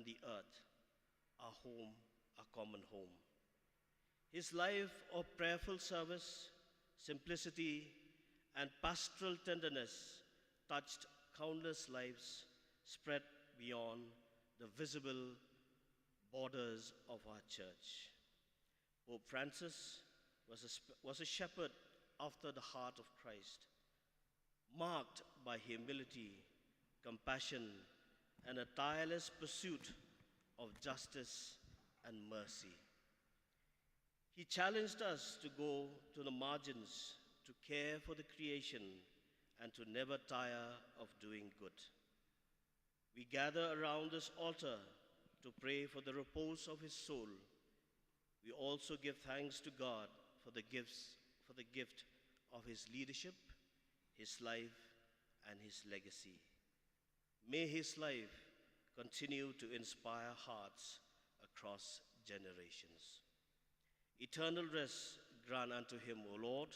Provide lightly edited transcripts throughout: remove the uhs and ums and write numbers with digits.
and the earth, our home, our common home. His life of prayerful service, simplicity, and pastoral tenderness touched countless lives spread beyond the visible borders of our church. Pope Francis was a shepherd after the heart of Christ, marked by humility, compassion, and a tireless pursuit of justice and mercy. He challenged us to go to the margins, to care for the creation, and to never tire of doing good. We gather around this altar to pray for the repose of his soul. We also give thanks to God for the gift of his leadership, his life, and his legacy. May his life continue to inspire hearts across generations. Eternal rest grant unto him, O Lord.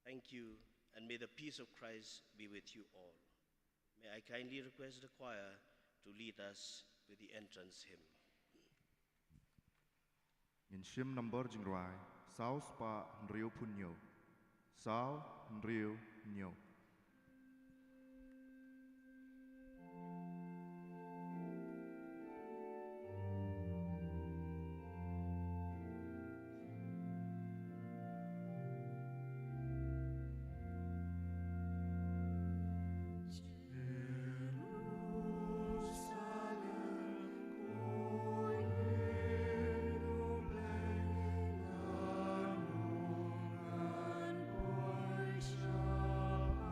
Thank you, and may the peace of Christ be with you all. May I kindly request the choir to lead us with the entrance hymn. In hymn number jingrai, sao spa nriu punyo, sao nriu nyo. Shall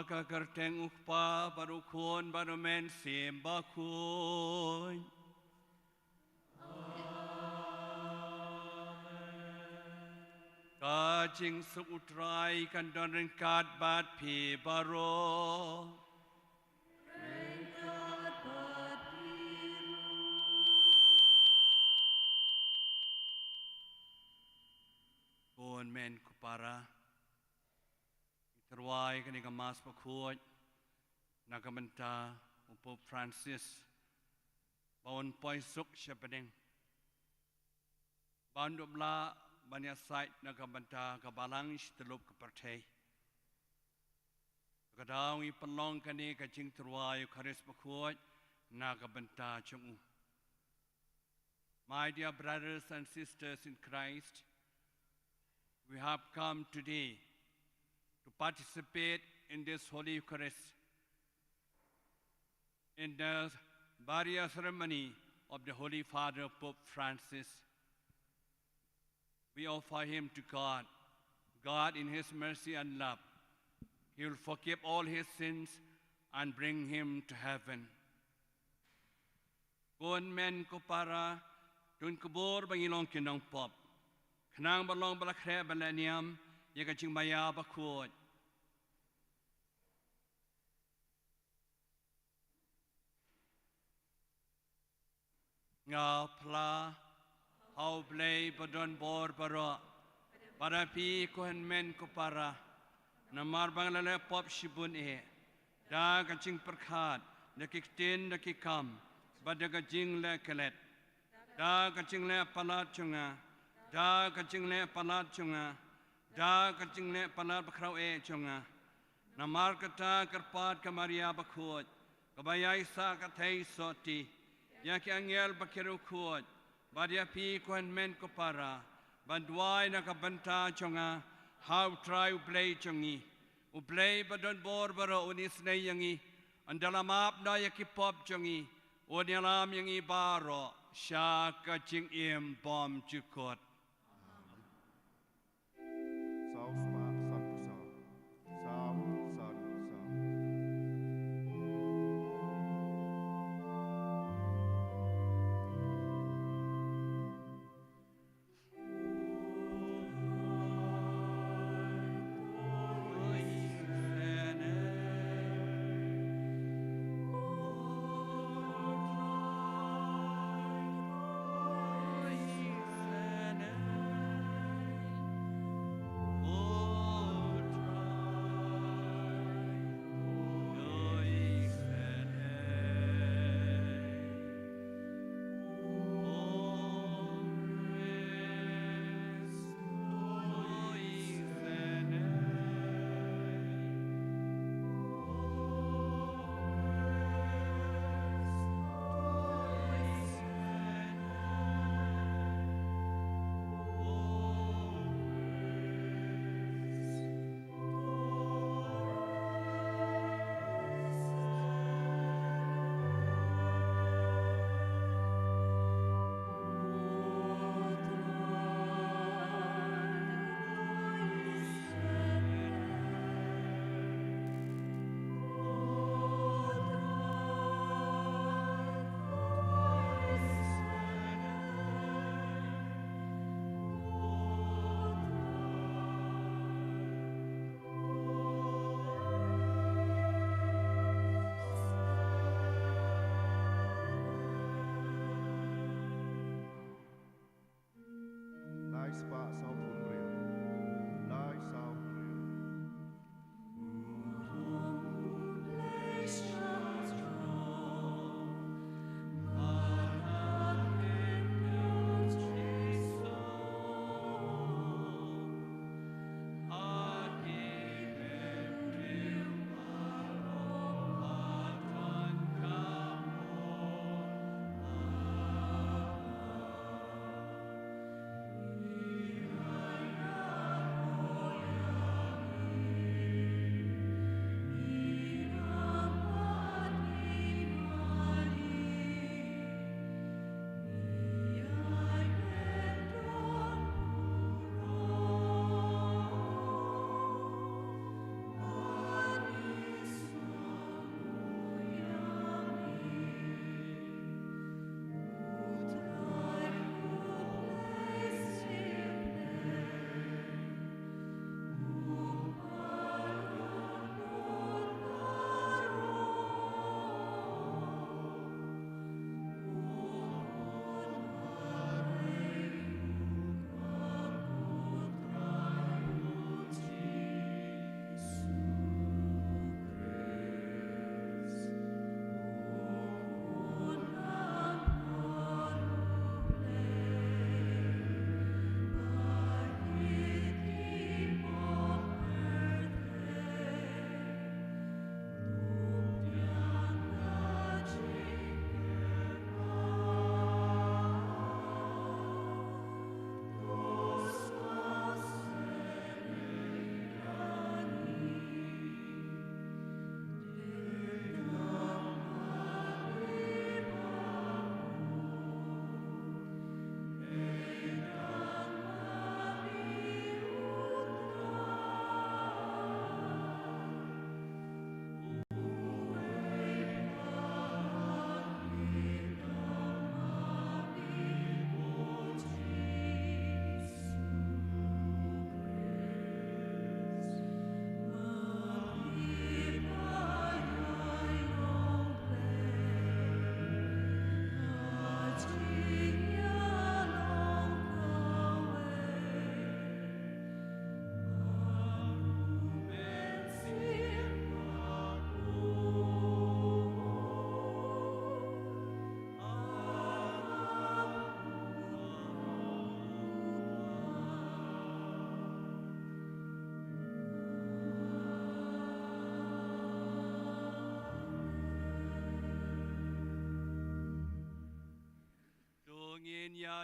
kakerteng ukpa barukun barumen sim bakhuid. Kajing seutrai kandan ringkat bat pi baro. Kun men kupara. Terwai kani kemas Bakhuid. Nakamenta Pope Francis. Bawon poisuk siapadeng. Bandubla banyak sait nakamenta kabalang istelup kepertai. Kadawi pelong kani kacing terwai Eucharist Bakhuid nakamenta cungu. My dear brothers and sisters in Christ, we have come today to participate in this Holy Eucharist, in the burial ceremony of the Holy Father Pope Francis. We offer him to God. God, in his mercy and love, he will forgive all his sins and bring him to heaven. Kun men kupara, tun kubur bangilong kinong pop. Kanang balong balakre balaniam, yakaching maya Bakhuid. Nga pla, hau play padon bor baro, para pi kohen men kupara, namar bang lale pop shibun da kaching perkhat, dakiktin dakikam, badagajing le kelet, da kaching le palat chunga, da kaching le palat chunga, da kaching le palat bakrau chunga, namar kata kerpat kamaria Bakhuid, kabayai sa katay soti, Yaki angel bakiru kuat, badia pi kohen men kopara, bandwai nakabanta chonga, how try uplay chongi, uplay badon borbaro unis na yangi, andalamap na yaki pop chongi, unyalam yangi baro, siya kaching im bom chukot. Sao spa san pusao. Sao san sao. Sene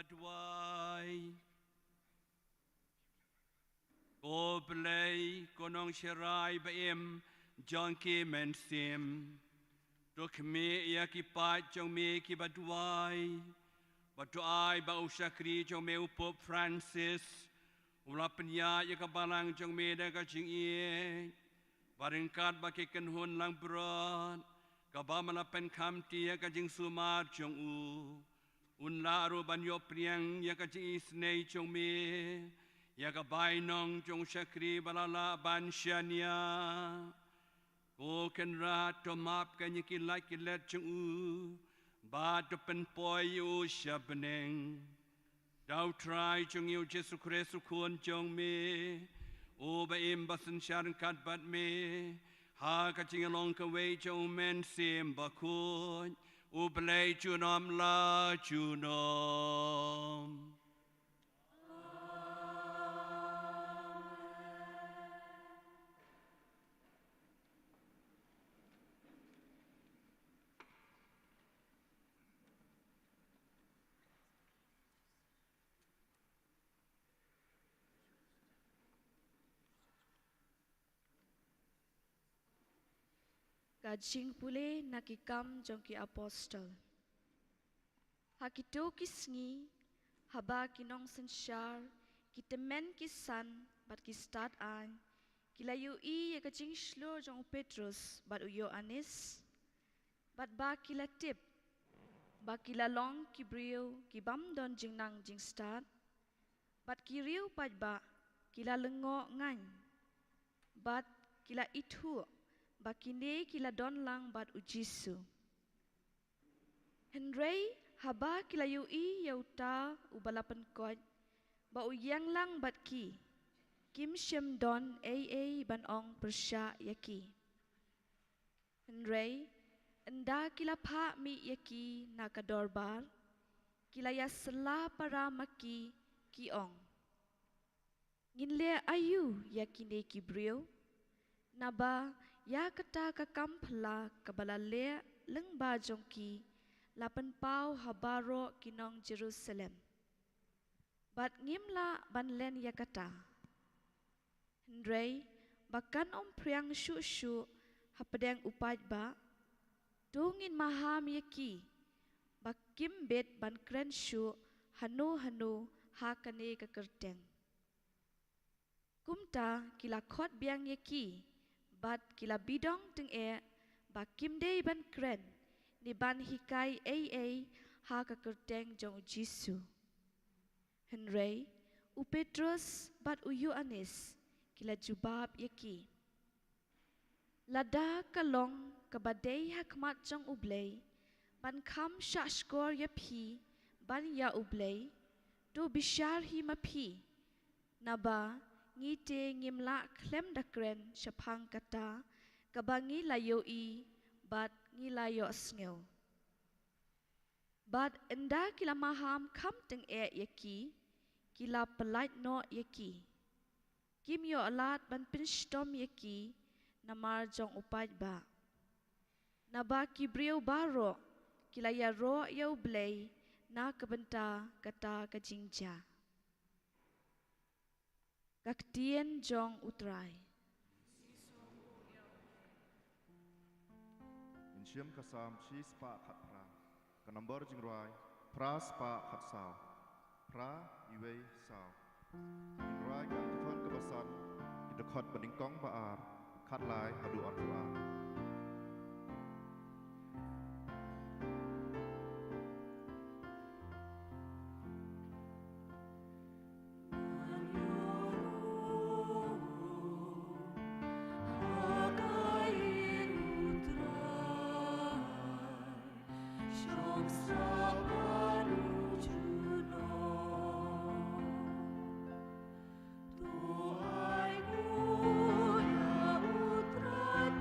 dwai Ko belai konong shirai baim jongki men sim Dok me ya ki pat jong me ki badwai Badwai ba ushakri jong me upop Francis Ula penya ya ka balang jong me da ka jing ie Baringkat ba ki ken hun lang brod Ka ba malapen kam ti ya ka jing sumar jong u Unla ru ban yo priang ya ka jing isnei jong me Ya ka bai nong jong shakri balala ban shania Ko ken ra to map ka nyiki like let jong u Ba to pen poi u shabneng Dau try jong yu Jesu Christu kun jong me O ba im basan sharan kat bat me Ha ka jing along ka wei jong men sim bakhuid O blay junom la junom Kajing pule nakikam jong ki apostol. Hakito ki Sngi, haba kinong sensyar, kitemen ki san, bat ki start an, kilayu I ya kajing shlo jong Petrus, bat uyo anis, bat ba kila tip, ba kila long ki brio, ki bam don jing nang jing start, bat ki riu pat ba, kila lengo ngan, bat kila itu, bakine kila don lang bat ujisu. Henry haba kila yui yauta ubalapan kot ba uyang lang bat ki. Kim shem don ban ong persya yaki. Henry enda kila pa mi yaki nakadorbar kila ya sela para maki ki ong. Nginle ayu yakine ki brio naba ya kata kakam pala kabalale leng ba jongki lapan pau habaro kinong Jerusalem. Bat ngimla banlen ya kata. Hendrei bakan om priang shu hapadeng upaj ba tungin maham yaki bakim bet ban kren shu hanu hakane kakerteng. Kumta kila khot biang yaki bat kila bidong teng bakim day ban kren ni ban hikai ha kakerteng jong Jisu. Henry u Petrus bat uyu anis kila jubab yaki. Lada kalong kabadai hakmat jong ublay ban kam shashkor yapi ban ya ublay do bishar hi mapi naba ngite ngimla klem dakren syapang kata kabangi layo I bat ngilayo sngew. Bat enda kila maham kam teng yaki kila pelait no yaki. Kim yo alat ban pinstom yaki namar jong upaj ba. Naba kibriyo baro kila ya ro ya ublay na kabenta kata kajingja. Kaktien jong utrai. Insyam kasam chi spa khat pra. Kanambor jingruai pra spa khat sao. Pra iwei sao. Jingruai kan tuan kebasan idekot peningkong baar khat lai hadu on pra. Tuhan ku ya utrat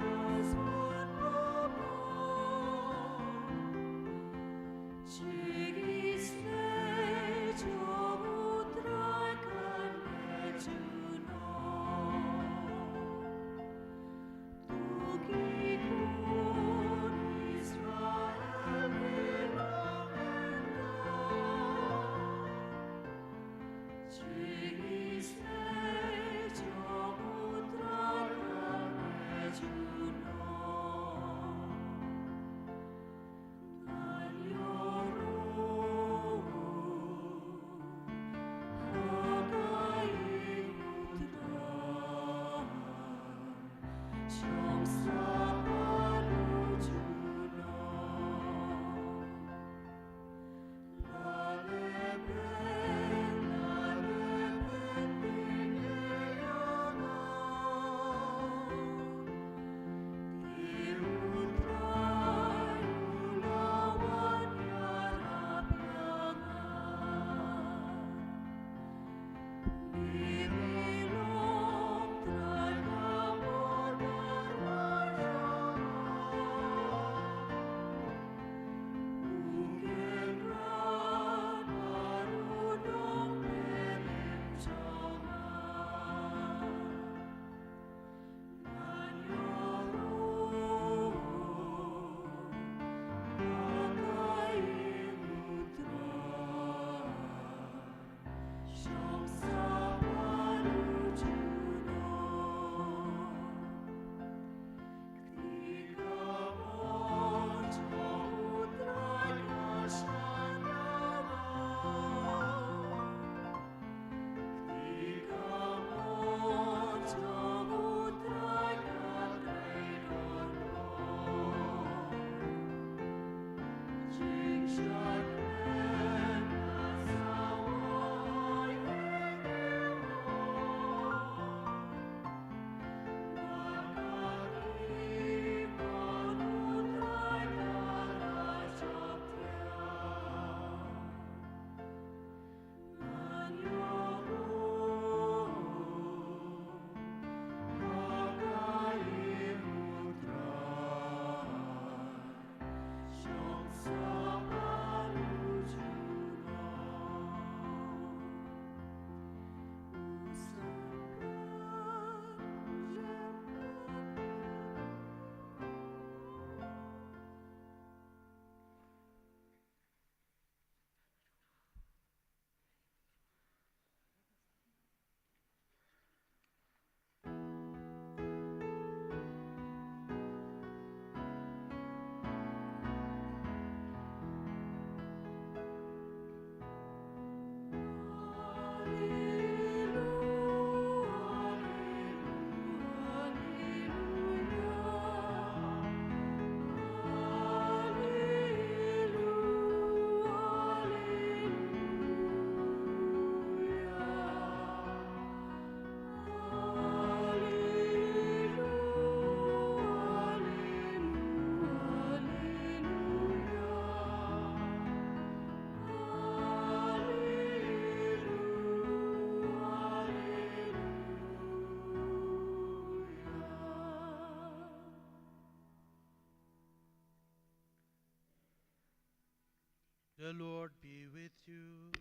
The Lord be with you.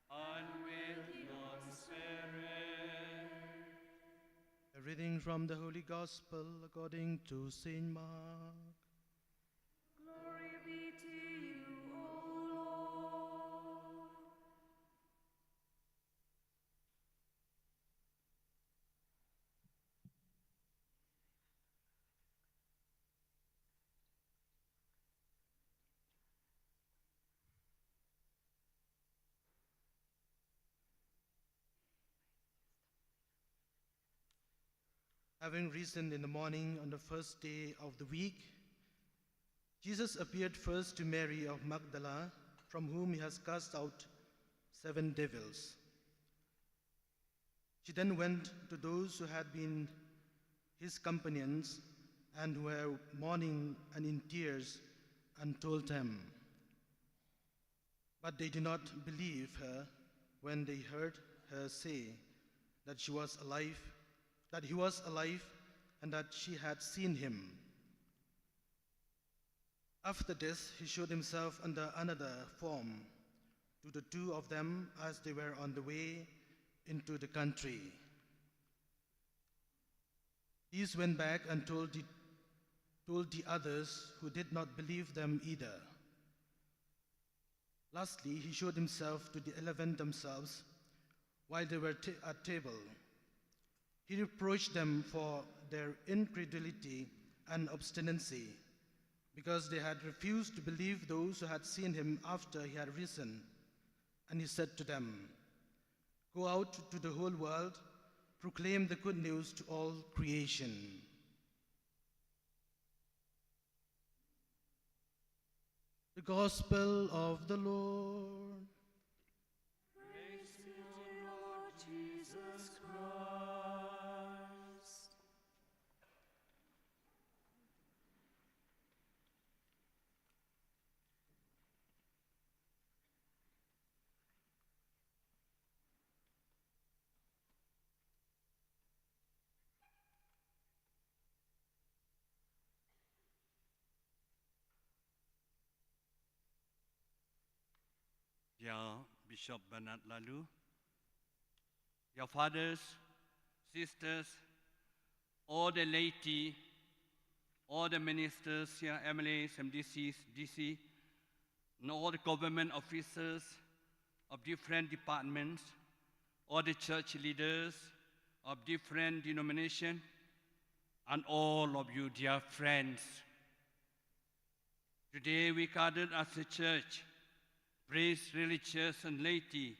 And with your spirit. A reading from the Holy Gospel according to Saint Mark. Glory be to you, O Lord. Having risen in the morning on the first day of the week, Jesus appeared first to Mary of Magdala, from whom he has cast out 7 devils. She then went to those who had been his companions and who were mourning and in tears, and told them. But they did not believe her when they heard her say that he was alive, and that she had seen him. After this, he showed himself under another form to the 2 of them as they were on the way into the country. These went back and told the others, who did not believe them either. Lastly, he showed himself to the 11 themselves while they were at table. He reproached them for their incredulity and obstinacy, because they had refused to believe those who had seen him after he had risen. And he said to them, "Go out to the whole world, proclaim the good news to all creation." The Gospel of the Lord. Praise to you, Lord Jesus Christ. Dear Bishop Bernard Lalu, your fathers, sisters, all the laity, all the ministers here, MLAs, MDCs, DC, and all the government officers of different departments, all the church leaders of different denominations, and all of you, dear friends. Today we gathered as a church, priest, religious, and laity,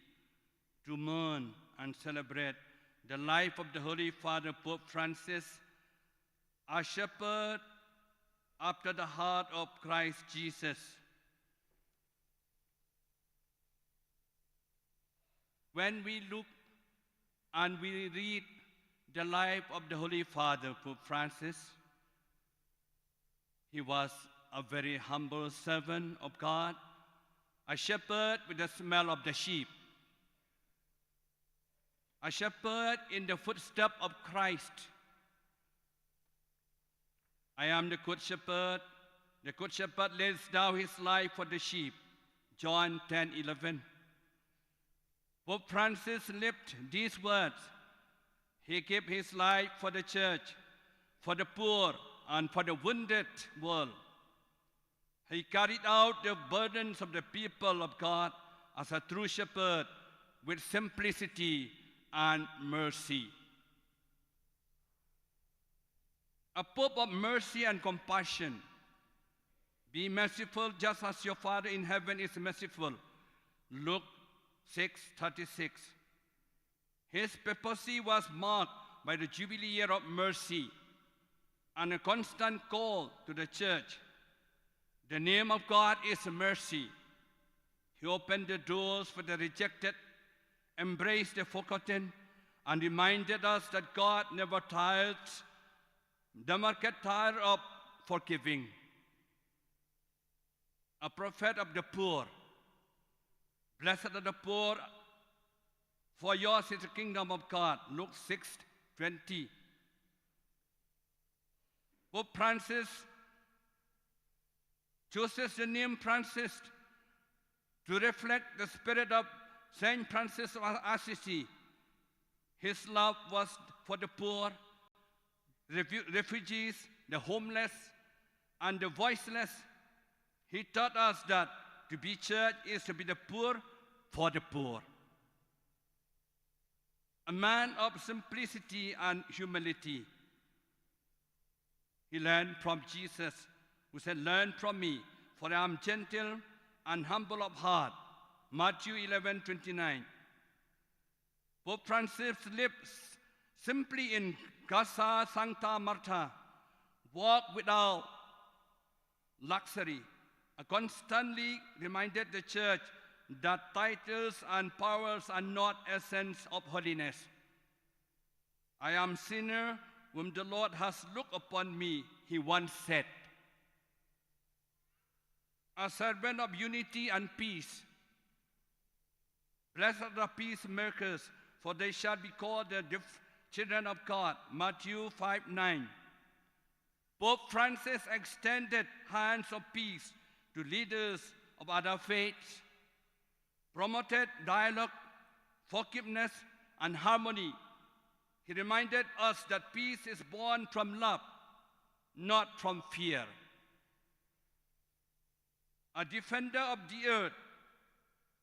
to mourn and celebrate the life of the Holy Father Pope Francis, our shepherd after the heart of Christ Jesus. When we look and we read the life of the Holy Father Pope Francis, he was a very humble servant of God, a shepherd with the smell of the sheep, a shepherd in the footsteps of Christ. I am the good shepherd. The good shepherd lays down his life for the sheep. John 10:11. Pope Francis lived these words. He gave his life for the church, for the poor, and for the wounded world. He carried out the burdens of the people of God as a true shepherd with simplicity and mercy. A Pope of mercy and compassion. Be merciful just as your Father in heaven is merciful. Luke 6:36. His papacy was marked by the Jubilee year of mercy and a constant call to the church. The name of God is mercy. He opened the doors for the rejected, embraced the forgotten, and reminded us that God never get tired of forgiving. A prophet of the poor. Blessed are the poor, for yours is the kingdom of God. Luke 6:20. Pope Francis chooses the name Francis to reflect the spirit of Saint Francis of Assisi. His love was for the poor, refugees, the homeless, and the voiceless. He taught us that to be church is to be the poor for the poor. A man of simplicity and humility. He learned from Jesus, who said, "Learn from me, for I am gentle and humble of heart." Matthew 11:29. Pope Francis lived simply in Casa Sancta Marta, walked without luxury, and constantly reminded the church that titles and powers are not essence of holiness. "I am sinner whom the Lord has looked upon me," he once said. A servant of unity and peace. Blessed are the peacemakers, for they shall be called the children of God. Matthew 5:9. Pope Francis extended hands of peace to leaders of other faiths, promoted dialogue, forgiveness, and harmony. He reminded us that peace is born from love, not from fear. A defender of the earth,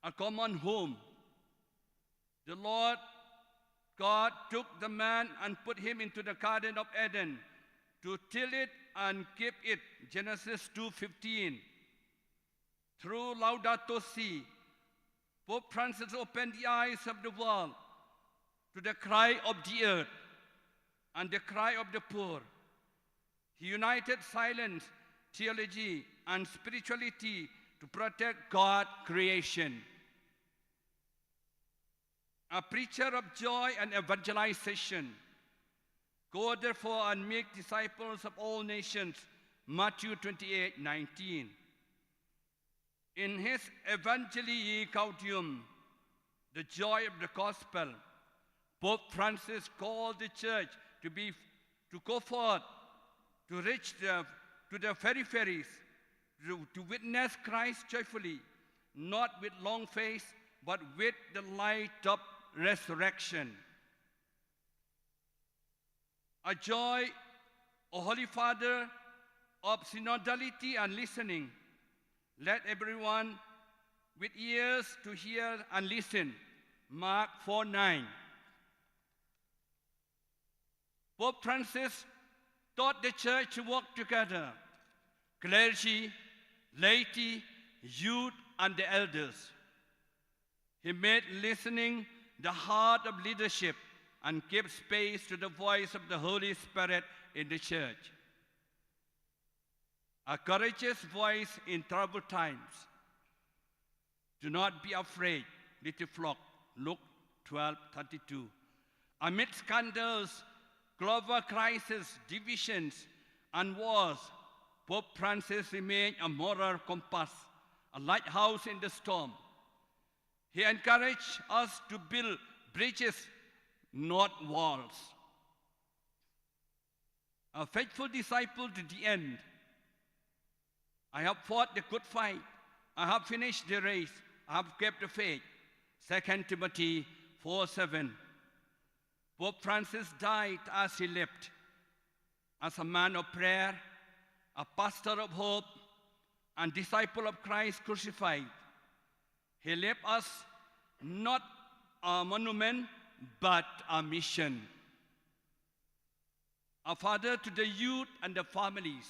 a common home. The Lord God took the man and put him into the Garden of Eden to till it and keep it. Genesis 2:15. Through Laudato Si, Pope Francis opened the eyes of the world to the cry of the earth and the cry of the poor. He united science, theology, and spirituality to protect God's creation. A preacher of joy and evangelization. Go therefore and make disciples of all nations. Matthew 28:19. In his Evangelii Gaudium, the joy of the gospel, Pope Francis called the church to go forth, to reach to the peripheries, to witness Christ joyfully, not with long face, but with the light of resurrection. A joy, O Holy Father, of synodality and listening. Let everyone with ears to hear and listen. Mark 4:9. Pope Francis taught the church to work together, clergy, laity, youth, and the elders. He made listening the heart of leadership and gave space to the voice of the Holy Spirit in the church. A courageous voice in troubled times. Do not be afraid, little flock. Luke 12:32. Amid scandals, global crisis, divisions, and wars, Pope Francis remained a moral compass, a lighthouse in the storm. He encouraged us to build bridges, not walls. A faithful disciple to the end. I have fought the good fight. I have finished the race. I have kept the faith. 2 Timothy 4:7. Pope Francis died as he lived, as a man of prayer, a pastor of hope, and disciple of Christ crucified. He left us not a monument, but a mission. A father to the youth and the families.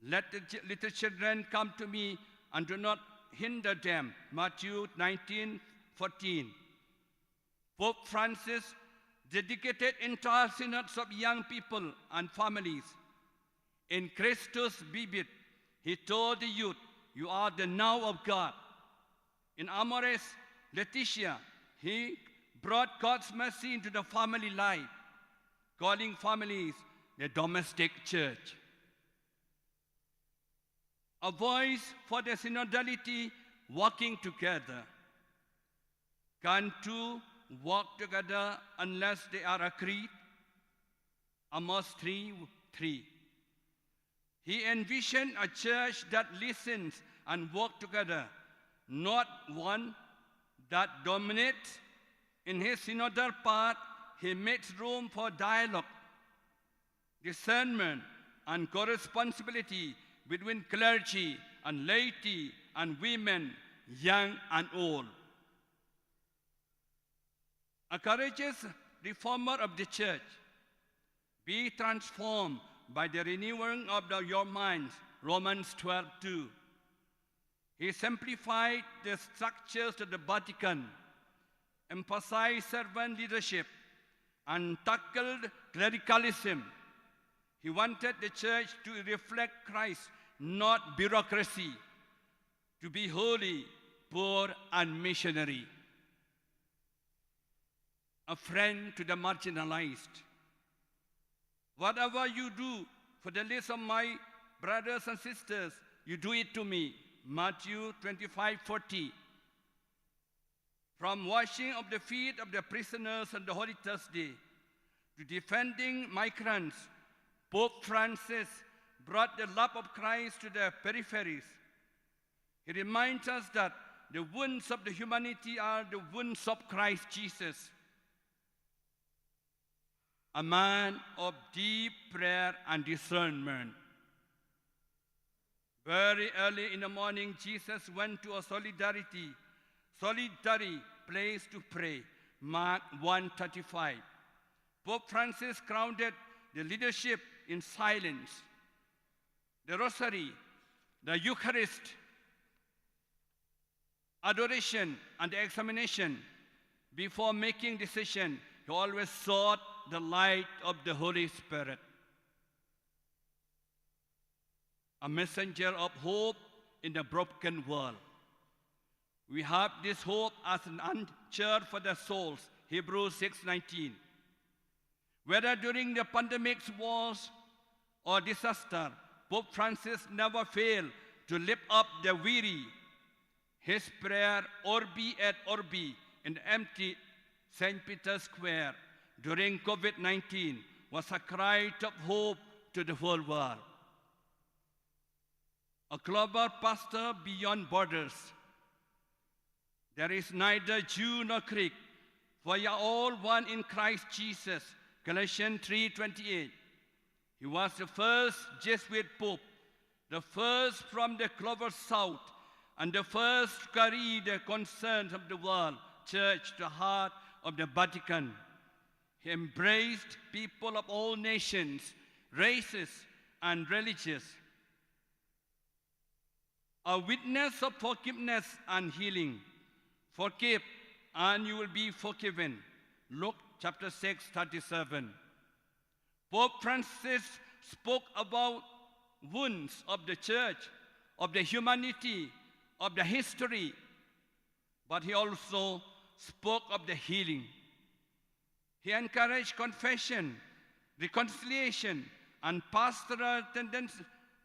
Let the little children come to me and do not hinder them. Matthew 19:14. Pope Francis dedicated entire synods of young people and families. In Christus Vivit, he told the youth, you are the now of God. In Amoris Laetitia, he brought God's mercy into the family life, calling families the domestic church. A voice for the synodality, walking together. Can two walk together unless they are agreed? Amos 3:3. He envisioned a church that listens and works together, not one that dominates. In his synodal part, he makes room for dialogue, discernment, and co-responsibility between clergy and laity and women, young and old. A courageous reformer of the church. Be transformed by the renewing of your minds, Romans 12:2. He simplified the structures of the Vatican, emphasized servant leadership, and tackled clericalism. He wanted the church to reflect Christ, not bureaucracy, to be holy, poor, and missionary. A friend to the marginalized. Whatever you do for the least of my brothers and sisters, you do it to me. Matthew 25:40. From washing of the feet of the prisoners on the Holy Thursday to defending migrants, Pope Francis brought the love of Christ to the peripheries. He reminds us that the wounds of the humanity are the wounds of Christ Jesus. A man of deep prayer and discernment. Very early in the morning, Jesus went to a solitary place to pray. Mark 1:35. Pope Francis grounded the leadership in silence. The Rosary, the Eucharist, adoration, and the examination. Before making decision, he always sought the light of the Holy Spirit. A messenger of hope in a broken world. We have this hope as an anchor for the souls, Hebrews 6:19. Whether during the pandemics, wars, or disaster, Pope Francis never failed to lift up the weary. His prayer, Orbi et Orbi, in empty St. Peter's Square during COVID-19 was a cry of hope to the whole world. A global pastor beyond borders. There is neither Jew nor Greek, for ye are all one in Christ Jesus. Galatians 3:28. He was the first Jesuit pope, the first from the global south, and the first to carry the concerns of the world church to the heart of the Vatican. He embraced people of all nations, races, and religions. A witness of forgiveness and healing. Forgive, and you will be forgiven. Luke chapter 6:37. Pope Francis spoke about wounds of the church, of the humanity, of the history, but he also spoke of the healing. He encouraged confession, reconciliation, and pastoral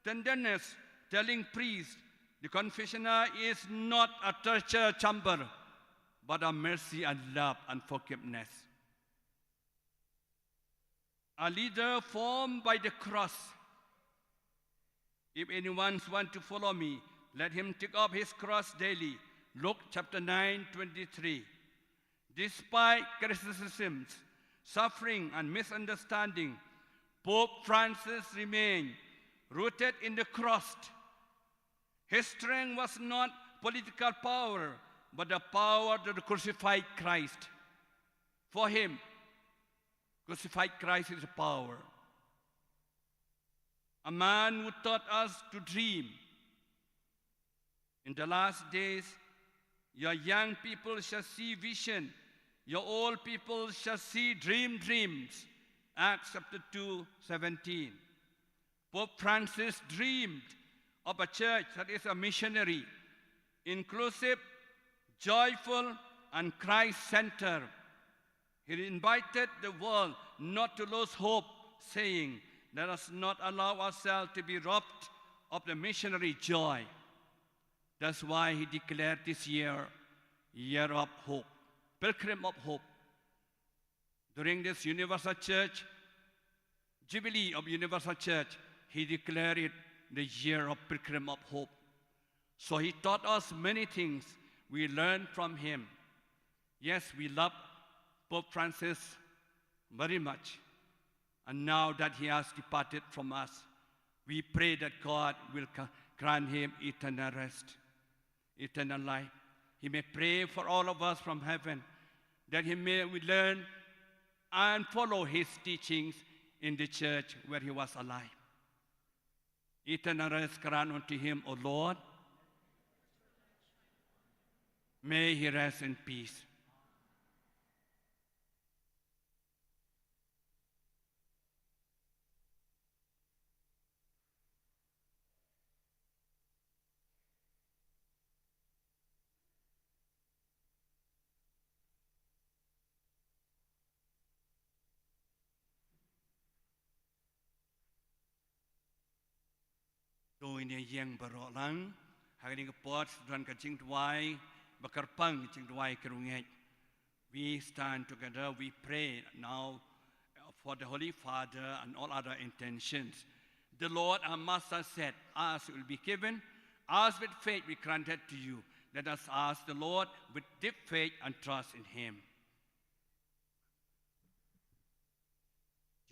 tenderness, telling priests the confessional is not a torture chamber, but a mercy and love and forgiveness. A leader formed by the cross. If anyone wants to follow me, let him take up his cross daily. Luke chapter 9:23. Despite criticisms, suffering, and misunderstanding, Pope Francis remained rooted in the cross. His strength was not political power, but the power of the crucified Christ. For him, crucified Christ is power. A man who taught us to dream. In the last days, your young people shall see vision. Your old people shall see dreams. Acts chapter 2:17. Pope Francis dreamed of a church that is a missionary, inclusive, joyful, and Christ-centered. He invited the world not to lose hope, saying, let us not allow ourselves to be robbed of the missionary joy. That's why he declared this year of hope, pilgrim of hope. During this Universal Church, Jubilee of Universal Church, he declared it the year of pilgrim of hope. So he taught us many things. We learned from him. Yes, we love Pope Francis very much. And now that he has departed from us, we pray that God will grant him eternal rest, eternal life. He may pray for all of us from heaven, that we learn and follow his teachings in the church where he was alive. Eternal rest grant unto him, O Lord. May he rest in peace. Tôi ne yang baro lang, hari ke pot dan kacing tuai, bakar pang kacing tuai kerungai. We stand together, we pray now for the Holy Father and all other intentions. The Lord our Master said, ask will be given, ask with faith we granted to you. Let us ask the Lord with deep faith and trust in Him.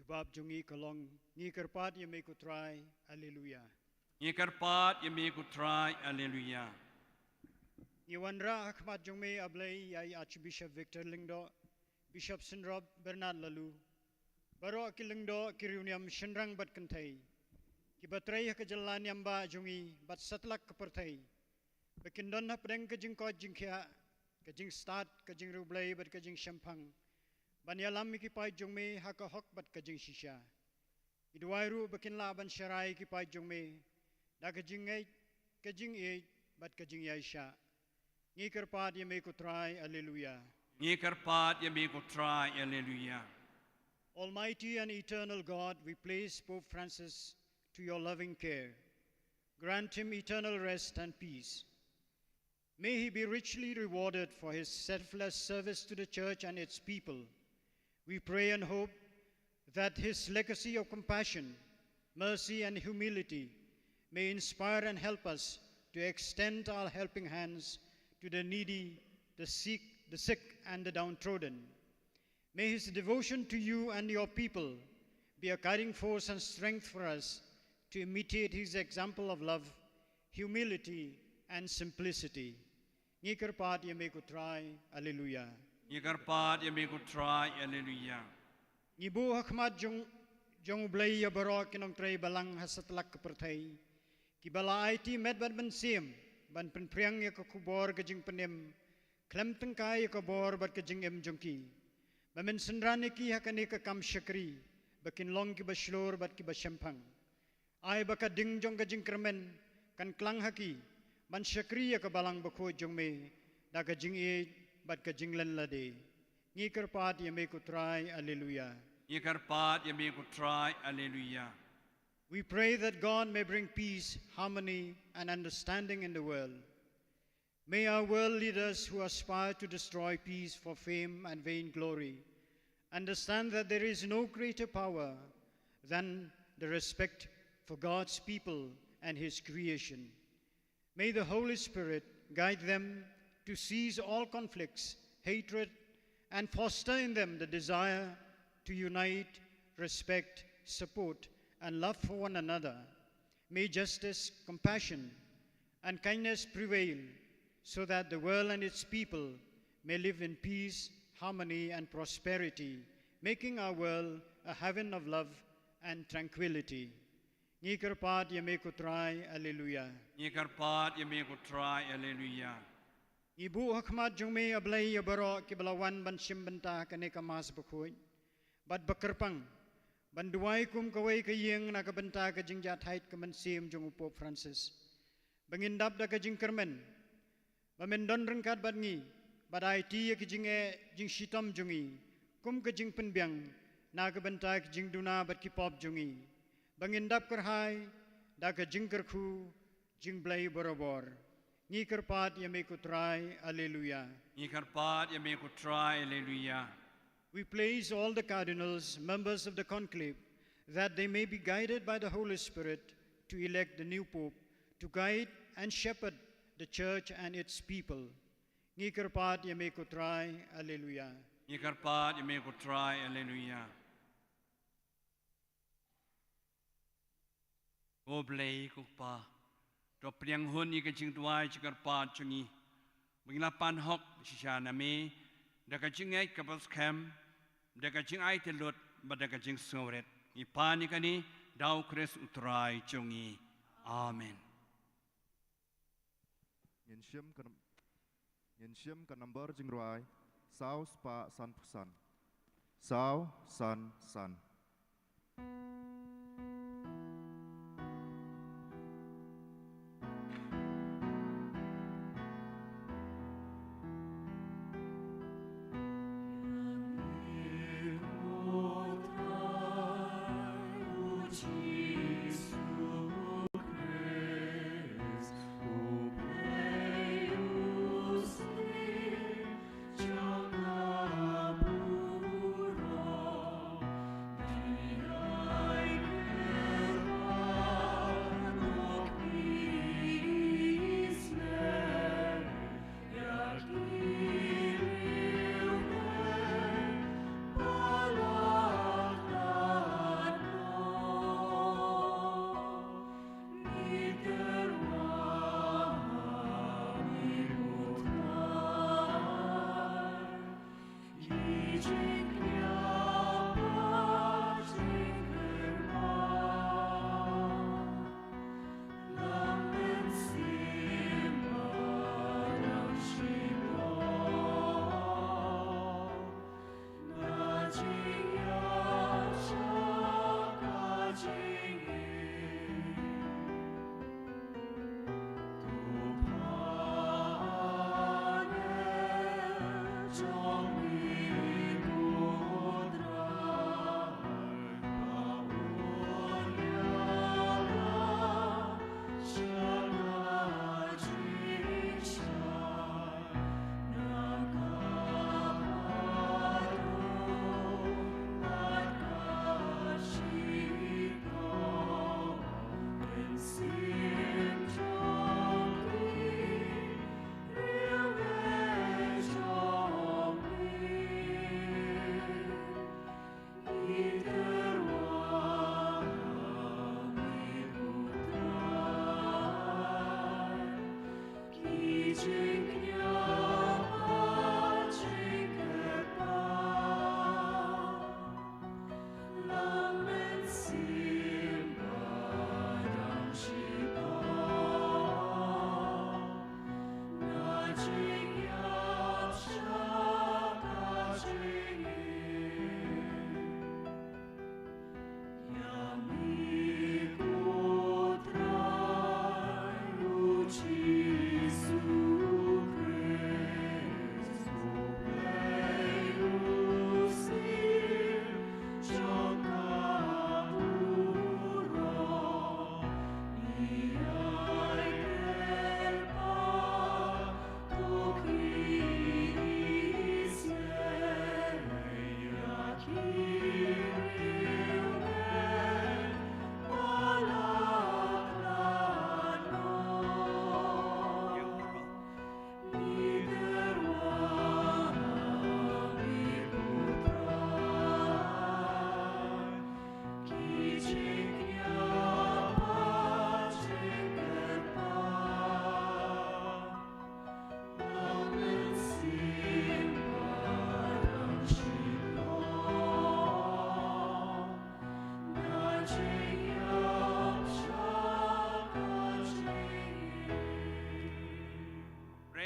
Jubab jungi kalong ngi kerpat ye me kutrai, Alleluia. Yekarpat yemi kutrai, Alleluia. Iwanra Ahmad Jongme Ablay Yai Archbishop Victor Lingdo, Bishop Sinrob Bernard Lalu, Baro Kilingdo Kiruniam Shinrang Bat Kantai, Kibatray Kajalan Yamba Jungi, Bat Satlak Kapertai, Bekindon Hapdeng Kajing Ko Jingkia, Kajing Start, Kajing Rublay, Bat Kajing Shampang, Banyalam Mikipai Jongme Haka Hok Bat Kajing Shisha, Idwairu Bekinla Ban Sharai Kipai Jongme, Da Kajing 8, Kajing 8, Bat Kajing Yaisha. Ngikarpat yame kutrai, Alleluia. Ngikarpat yame kutrai, Alleluia. Almighty and eternal God, we place Pope Francis to your loving care. Grant him eternal rest and peace. May he be richly rewarded for his selfless service to the Church and its people. We pray and hope that his legacy of compassion, mercy, and humility may inspire and help us to extend our helping hands to the needy, the sick, and the downtrodden. May his devotion to you and your people be a guiding force and strength for us to imitate his example of love, humility, and simplicity. Ngikarpat yame kutrai, Alleluia. Ngikarpat yame kutrai, Alleluia. Ngibu Ahmad jong blay yabaro kinong tray balang hasatlak kapertay. Kibala IT medbad ban siem. Ban penpriang ya kubor kajing penem, klem tengkai ya kubor bat kajing jongki. Bamen sendrani ki hakane ka kam syakri, bakin long ki baslor bat ki basyempang. Ai baka ding jong kajing kermen, kan klang haki, ban syakri ya balang Bakhuid jong me, da kajing bat kajing len lade. Ngikarpat ya me kutrai, Alleluia. Ngikarpat ya me kutrai, Alleluia. We pray that God may bring peace, harmony, and understanding in the world. May our world leaders who aspire to destroy peace for fame and vain glory understand that there is no greater power than the respect for God's people and his creation. May the Holy Spirit guide them to cease all conflicts, hatred, and foster in them the desire to unite, respect, support, and love for one another. May justice, compassion, and kindness prevail so that the world and its people may live in peace, harmony, and prosperity, making our world a heaven of love and tranquility. Ngikarpat yame kutrai, Alleluia. Ngikarpat yame kutrai, Alleluia. Ibu Ahmad jongme ablay yabaro kibalawan ban simbenta kaneka mas Bakhuid, bat bakerpang, banduai kum kawai kayeng nakabenta kajing jathait kamansim jong Pope Francis. Bangindap da kajing kermen, bamendon rengkat badngi, badai ti kajing jing shitam jongi, kum kajing penbiang, nakabenta kajing duna bat kipop jongi. Bangindap kerhai, da kajing kerku, jing blay borobor. Ngikarpat yame kutrai, Alleluia. Ngikarpat yame kutrai, Alleluia. We place all the cardinals, members of the conclave, that they may be guided by the Holy Spirit to elect the new Pope, to guide and shepherd the Church and its people. Ngikarpat yame kutrai, Alleluia. Ngikarpat yame kutrai, Alleluia. Oblay kukpa, to priang hun ni kajing tuai chikarpat chungi, binglapan hok shishana me, da kajing ay kapos kem, da kajing ay telut, ba da kajing soret, ipani kani daw kres utrai chungi. Amen. Yenshim ka number jing ruai, sao spa san pusan, sao san san. I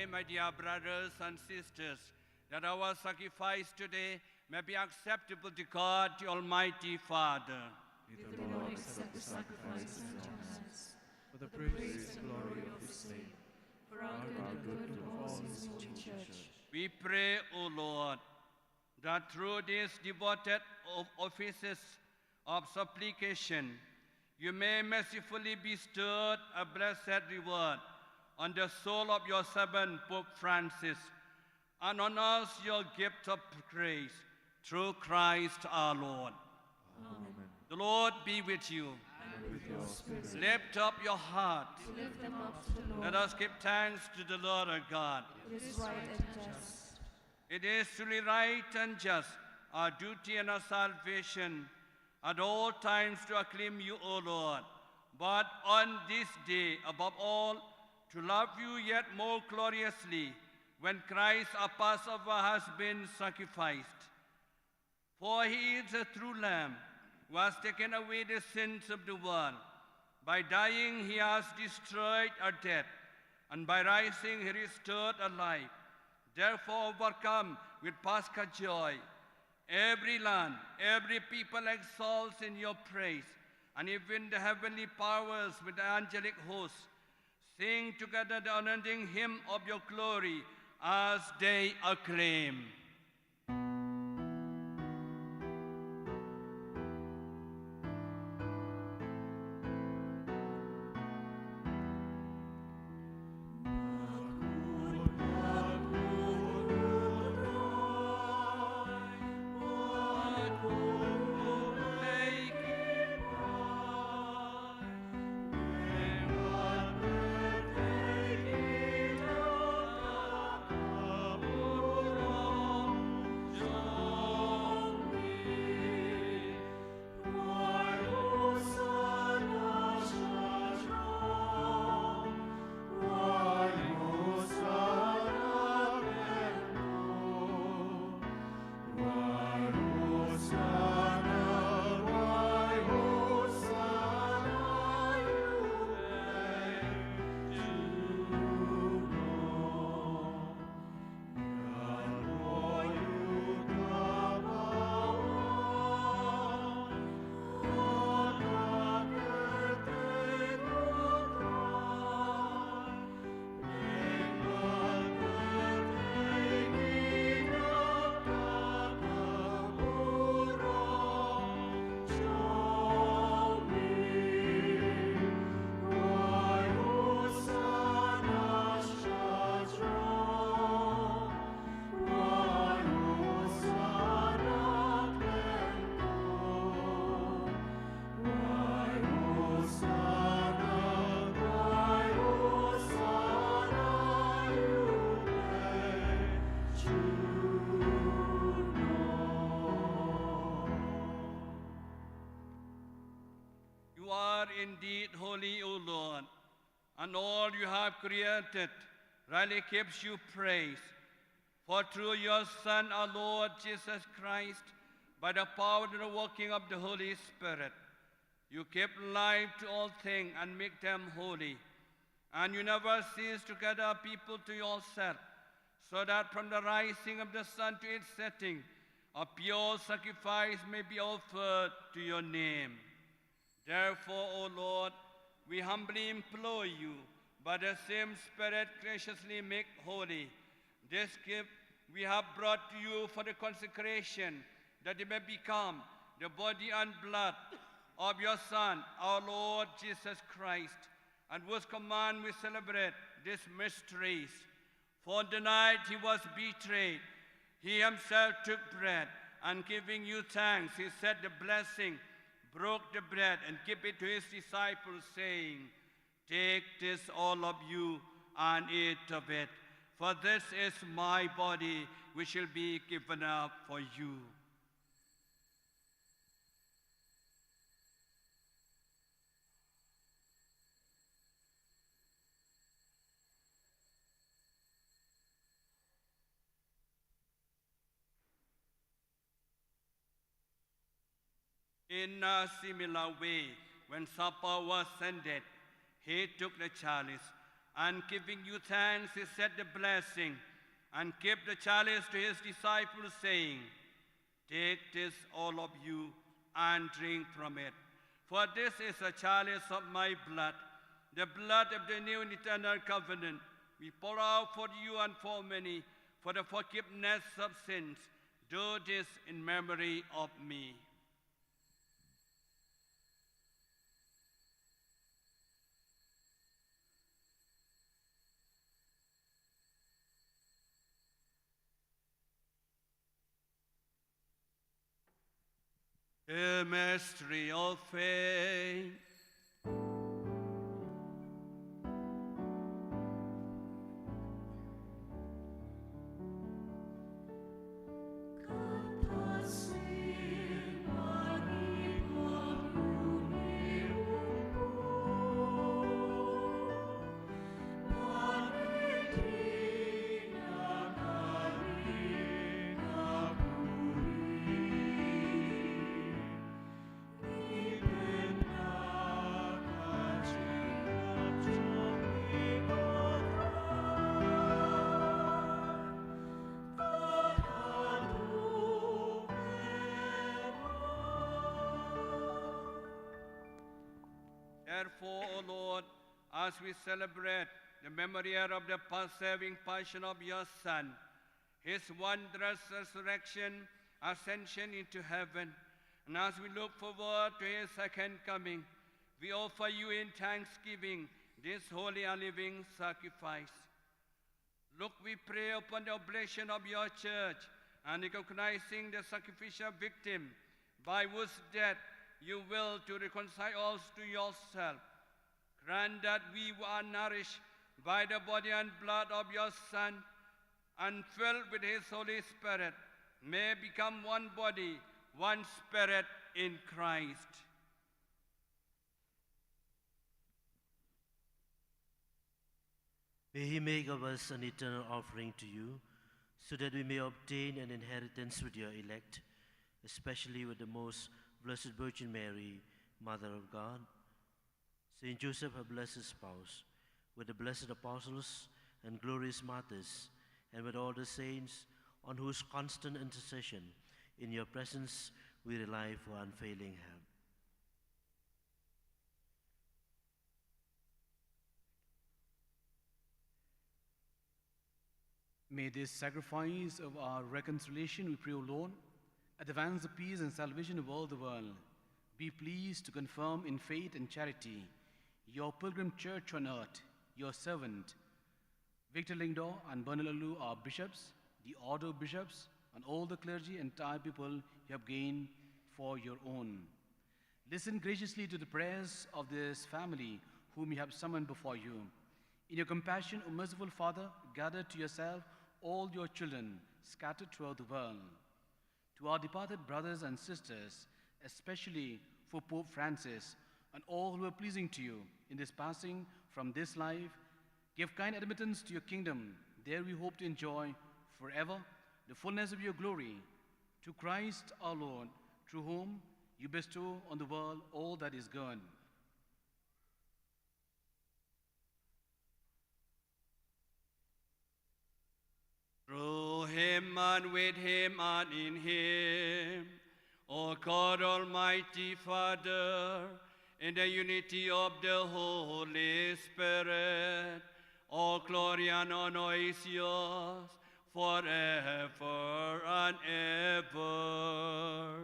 My dear brothers and sisters, that our sacrifice today may be acceptable to God, the Almighty Father. May the Lord accept the sacrifice in your hands, for the praise and glory of his name, for our good and all his holy church. We pray, O Lord, that through these devoted offices of supplication, you may mercifully bestow a blessed reward on the soul of your servant Pope Francis, and on us your gift of grace, through Christ our Lord. Amen. The Lord be with you. And with your spirit. Lift up your heart. We lift them up to the Lord. Let us give thanks to the Lord our God. It is right and just. It is truly right and just, our duty and our salvation, at all times to acclaim you, O Lord, but on this day, above all, to love you yet more gloriously, when Christ our Passover has been sacrificed. For he is a true Lamb, who has taken away the sins of the world. By dying he has destroyed our death, and by rising he restored our life. Therefore overcome with Paschal joy, every land, every people exalts in your praise, and even the heavenly powers with the angelic hosts sing together the unending hymn of your glory as they acclaim. holy, O Lord, and all you have created rightly gives you praise. For through your Son, our Lord Jesus Christ, by the power and the working of the Holy Spirit, you give life to all things and make them holy. And you never cease to gather people to yourself, so that from the rising of the sun to its setting, a pure sacrifice may be offered to your name. Therefore, O Lord, we humbly implore you, by the same Spirit graciously make holy this gift we have brought to you for the consecration, that it may become the body and blood of your Son, our Lord Jesus Christ, and whose command we celebrate these mysteries. For the night he was betrayed, he himself took bread, and giving you thanks, he said the blessing, broke the bread, and gave it to his disciples, saying, "Take this, all of you, and eat of it, for this is my body, which shall be given up for you." In a similar way, when supper was ended, he took the chalice, and giving you thanks, he said the blessing, and gave the chalice to his disciples, saying, "Take this, all of you, and drink from it. For this is a chalice of my blood, the blood of the new and eternal covenant. We pour out for you and for many for the forgiveness of sins. Do this in memory of me." A mystery of faith. Therefore, O Lord, as we celebrate the memorial of the persevering passion of your Son, his wondrous resurrection, ascension into heaven, and as we look forward to his second coming, we offer you in thanksgiving this holy and living sacrifice. Look, we pray, upon the oblation of your church, and recognizing the sacrificial victim by whose death you will to reconcile us to yourself. Grant that we who are nourished by the body and blood of your Son and filled with his Holy Spirit may become one body, one spirit in Christ. May he make of us an eternal offering to you, so that we may obtain an inheritance with your elect, especially with the most Blessed Virgin Mary, Mother of God, Saint Joseph, her blessed spouse, with the blessed apostles and glorious martyrs, and with all the saints, on whose constant intercession in your presence we rely for unfailing help. May this sacrifice of our reconciliation, we pray, O Lord, advance the peace and salvation of all the world. Be pleased to confirm in faith and charity your pilgrim church on earth, your servant, Victor Lingdor and Bernalalu, our bishops, the order of bishops, and all the clergy and entire people you have gained for your own. Listen graciously to the prayers of this family whom you have summoned before you. In your compassion, O merciful Father, gather to yourself all your children scattered throughout the world. To our departed brothers and sisters, especially for Pope Francis, and all who are pleasing to you in this passing from this life. Give kind admittance to your kingdom. There we hope to enjoy forever the fullness of your glory. To Christ our Lord, through whom you bestow on the world all that is good. Through him and with him and in him, O God Almighty Father, in the unity of the Holy Spirit, all glory and honor is yours forever and ever.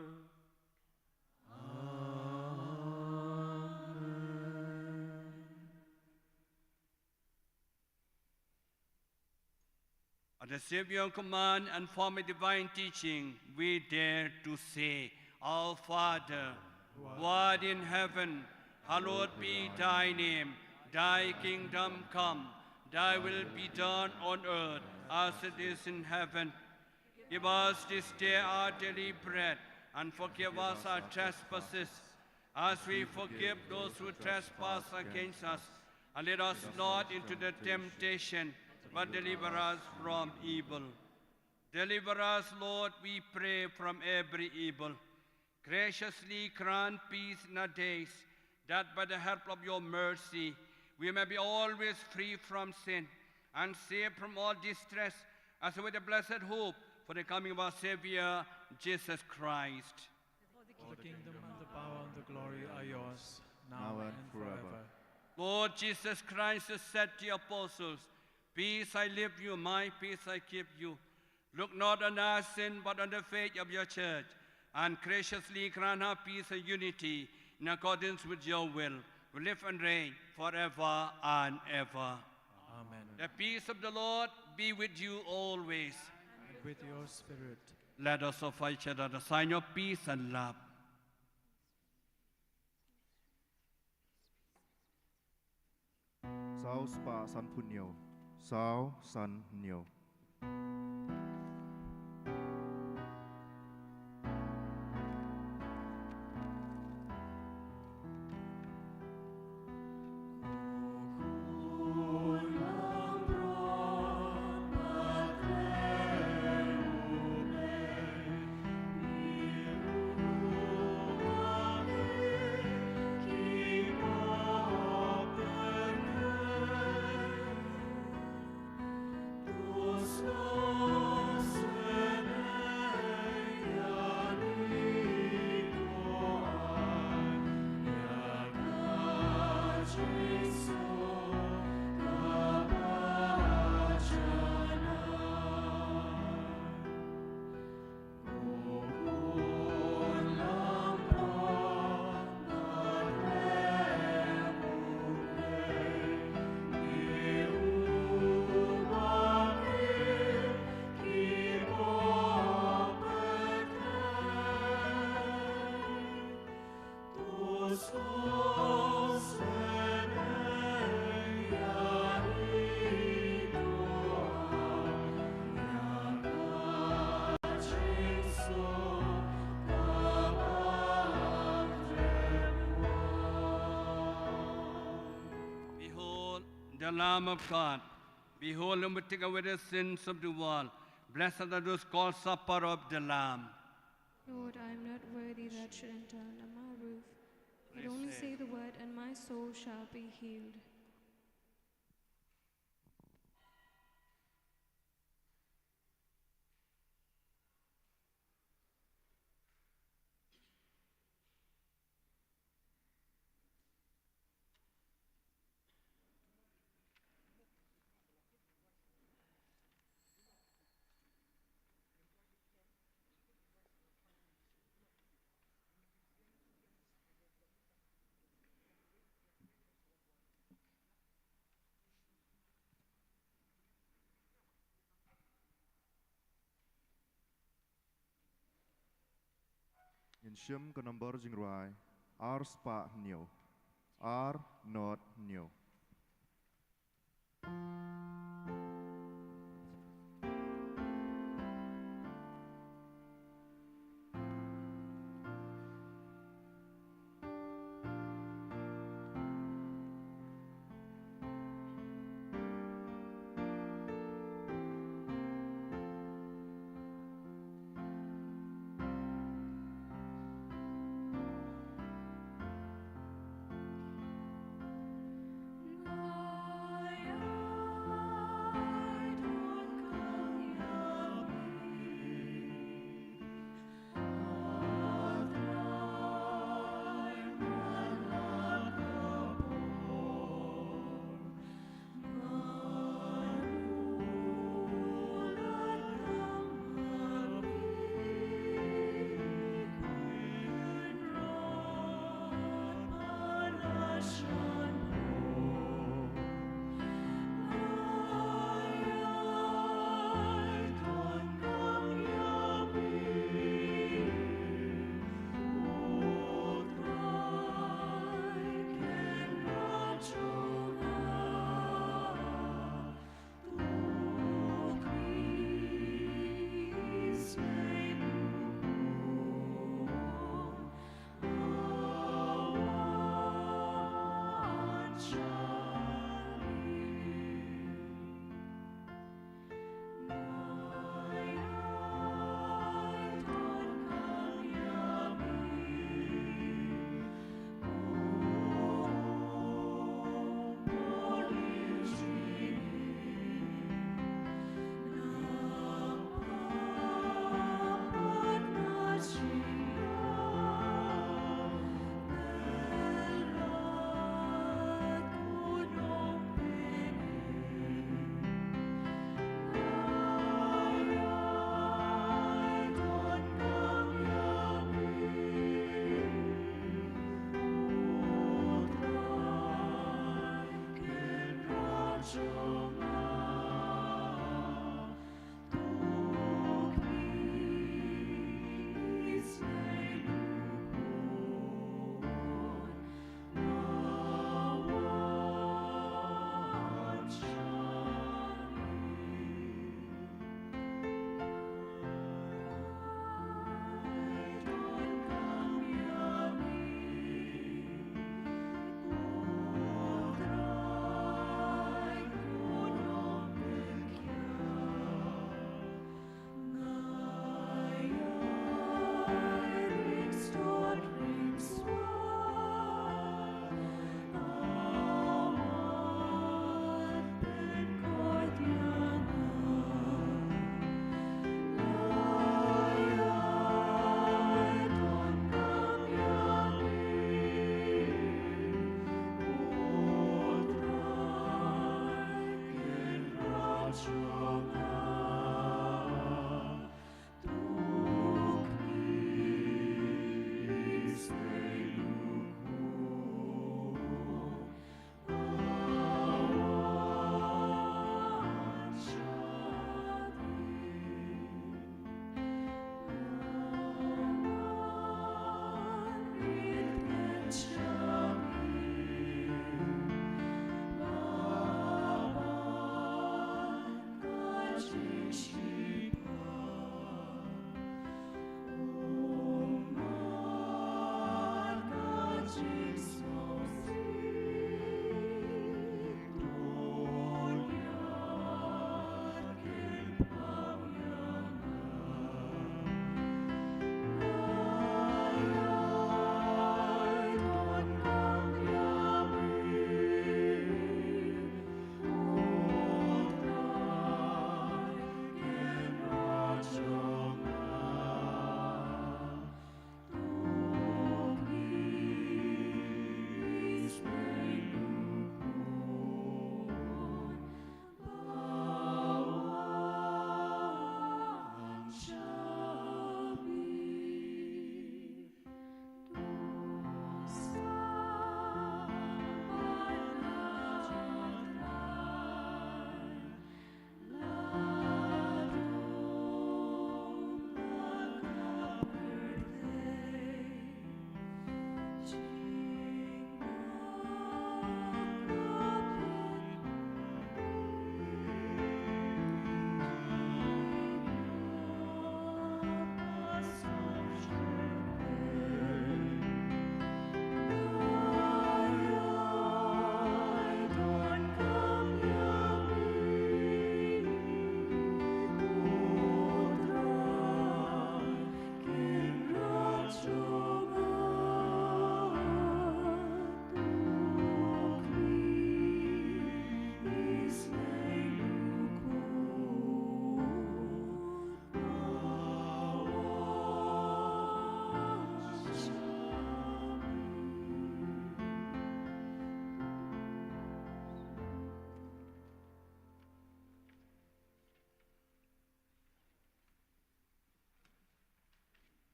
At the Savior's command and from a divine teaching, we dare to say, Our Father, who art in heaven, hallowed be thy name. Thy kingdom come, thy will be done on earth as it is in heaven. Give us this day our daily bread, and forgive us our trespasses, as we forgive those who trespass against us. And lead us not into the temptation, but deliver us from evil. Deliver us, Lord, we pray, from every evil. Graciously grant peace in our days, that by the help of your mercy, we may be always free from sin and saved from all distress, as with a blessed hope for the coming of our Savior, Jesus Christ. For the kingdom and the power and the glory are yours, now and forever. Lord Jesus Christ has said to your apostles, Peace I leave you, my peace I give you. Look not on our sin, but on the faith of your church, and graciously grant her peace and unity in accordance with your will, who live and reign forever and ever. Amen. The peace of the Lord be with you always. And with your spirit. Let us offer each other the sign of peace and love. Sao spa san punyo. Sao san nyo. The Lamb of God, behold him who take away the sins of the world. Blessed are those called supper of the Lamb. Lord, I am not worthy that should enter under my roof, but only say the word, and my soul shall be healed. In shim ka number jing rai. R spa nyo. R not nyo.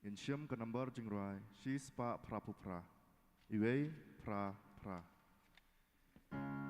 In Shem ke number jingrai, she's pa prapupra, iwe pra pra. Amen.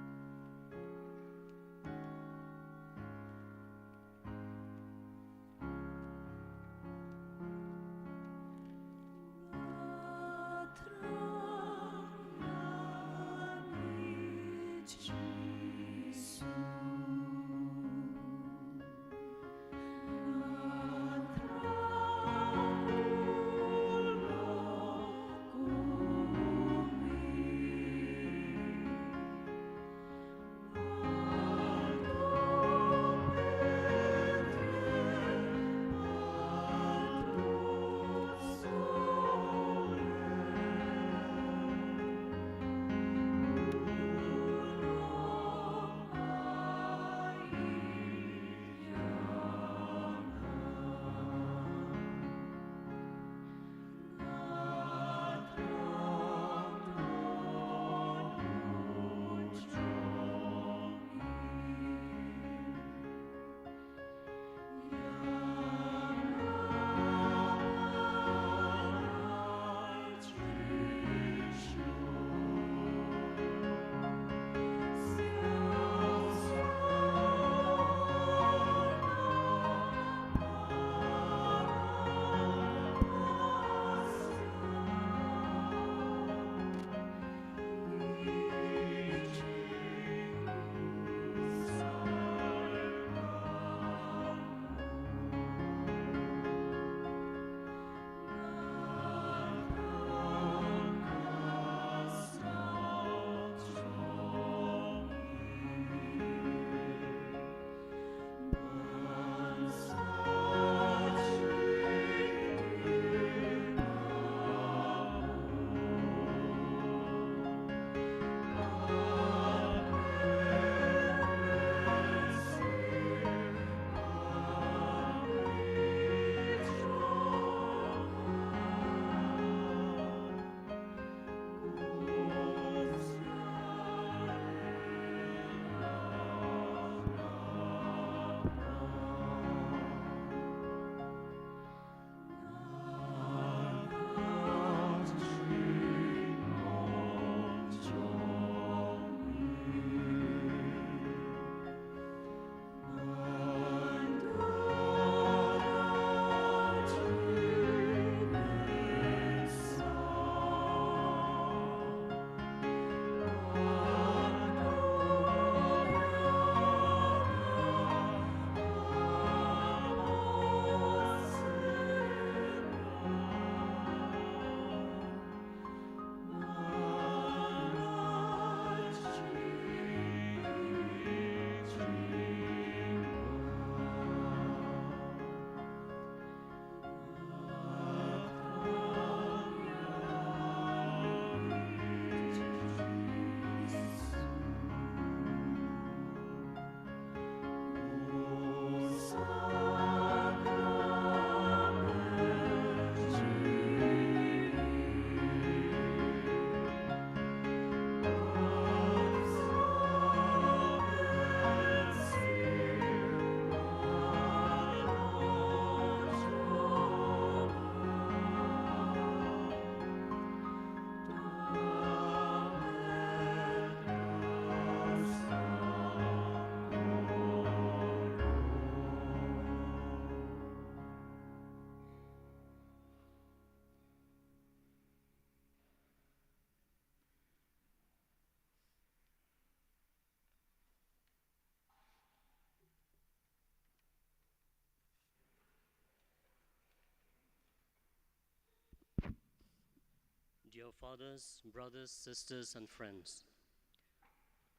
Dear fathers, brothers, sisters, and friends,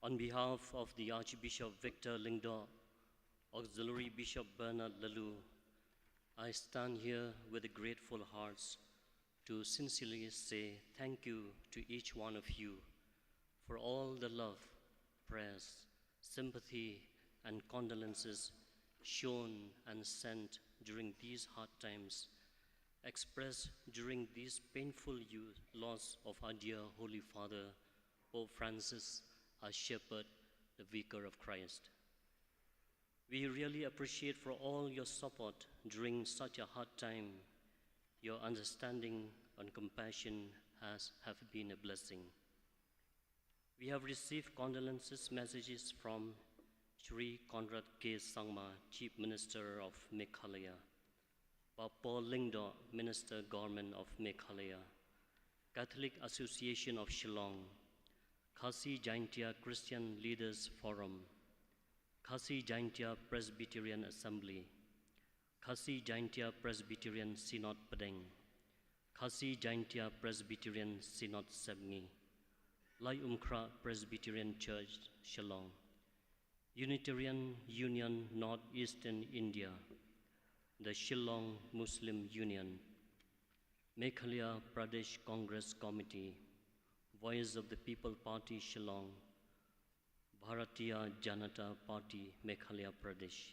on behalf of the Archbishop Victor Lingdo, Auxiliary Bishop Bernard Lalu, I stand here with grateful hearts to sincerely say thank you to each one of you for all the love, prayers, sympathy, and condolences shown and sent during these hard times, expressed during this painful loss of our dear Holy Father, Pope Francis, our shepherd, the Vicar of Christ. We really appreciate for all your support during such a hard time. Your understanding and compassion have been a blessing. We have received condolences messages from Shri Conrad K. Sangma, Chief Minister of Meghalaya, Paul Lingdo, Minister Government of Meghalaya, Catholic Association of Shillong, Khasi Jaintia Christian Leaders Forum, Khasi Jaintia Presbyterian Assembly, Khasi Jaintia Presbyterian Synod Padang, Khasi Jaintia Presbyterian Synod Sngi, Lai Umkhra Presbyterian Church Shillong, Unitarian Union Northeastern India, the Shillong Muslim Union, Meghalaya Pradesh Congress Committee, Voice of the People Party Shillong, Bharatiya Janata Party Meghalaya Pradesh.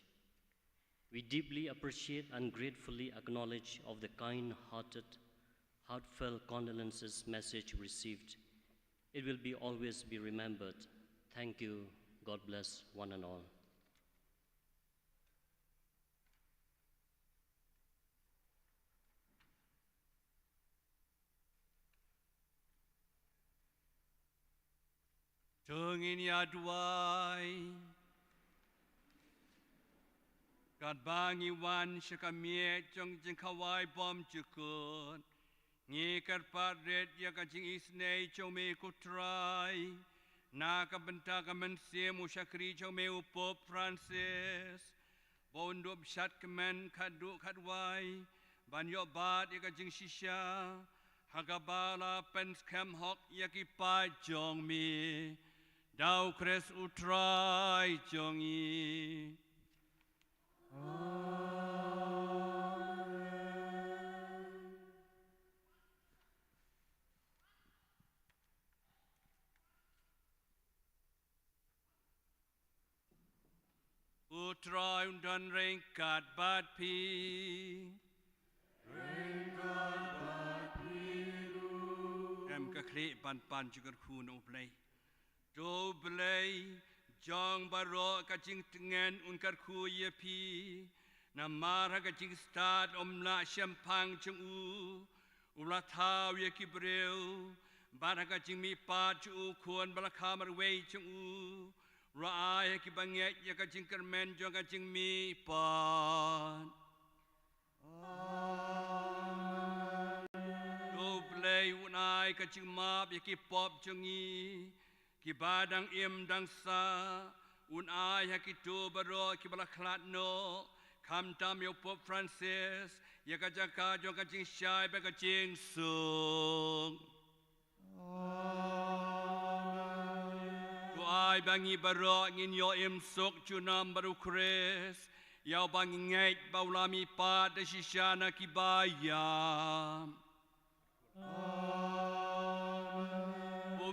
We deeply appreciate and gratefully acknowledge of the kind-hearted, heartfelt condolences message received. It will always be remembered. Thank you. God bless one and all. Tungin yaduai, God bangi wan shakamie chong jing kawai bom chukun, ngi karpat red ya kajing isnei chong me kutrai, na kabenta kamensie mushakri chong me upop Francis, bondob shat kemen kadu kadwai, banyo bat ya kajing shisha, hagabala pens kem hok ya kipai chong me. Dau kres utrai jongi. Utrai undan ringkat bat pi. Ringkat bat pi. Em kaklik pan juga kun oblay. Do blay jong baro kacing tengen unkar ku ye pi namara kacing start omla champang chung umla thau ye kibreu bara kacing mi pa chu kuan bala kamar wei chung ra ye ki banget ye kacing kermen jong kacing mi pa do blay unai kacing map ye ki pop chungi ki badang im dang sa un ai ha ki tu baro ki bala khlat no kam tam yo Pope Francis ya ka jaka jo ka jing shai ba ka jing sung tu ai bangi baro ngin yo im sok chu nam baru kres yau bangi ngai baulami pa de shishana ki bayam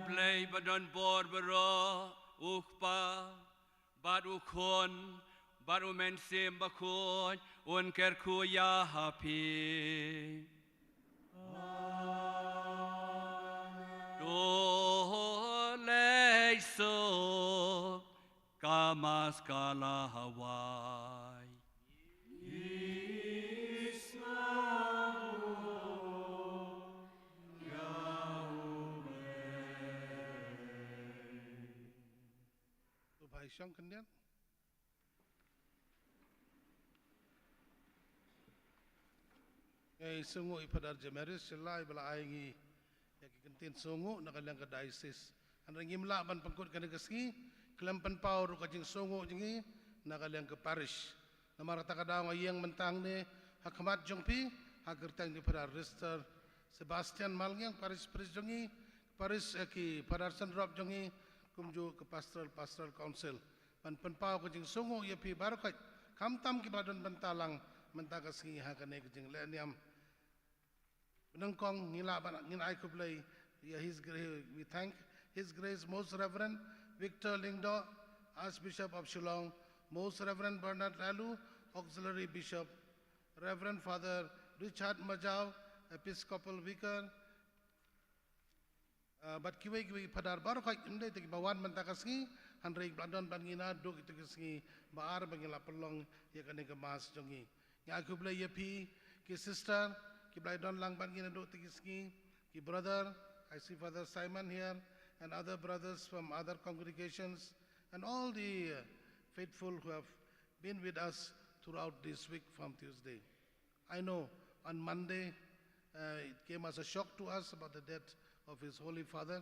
Play badan bor bero ukpa baru kon baru mensim bakhuid un kerku ya happy do lay so kamas kala Hawaii Syang kendian. Sungu ipadar Jemaris selai bala aingi ya kentin sungu nakalang ka diocese. Anang imla ban pangkut kana kasgi kelampan pau ru kajing sungu jingi nakalang ka parish. Namarata ka daw ngayang mentang ne hakamat jongpi hagertang di pada register Sebastian Malngiang Paris Jongi, Paris ki Padarsan Rob Jongi, kumju ke Pastoral Council. Penpau ke jing sungu ye pi barakat. Kamtam ki badon bentalang mentakasi hakane ke jing leniam. Menengkong ngilai kublai ya we thank His Grace Most Reverend Victor Lingdo, Archbishop of Shillong, Most Reverend Bernard Lalu, Auxiliary Bishop, Reverend Father Richard Majau, Episcopal Vicar, but kiwi padar baru kai inde tegi bawan mentakasi handrei bladon bangina duk itu kisi baar bangila pelong ya kane ke mas jongi ya aku bela ya pi ki sister ki bladon lang bangina duk tegi ski ki brother I see Father Simon here and other brothers from other congregations and all the faithful who have been with us throughout this week from Tuesday. I know on Monday it came as a shock to us about the death of his Holy Father.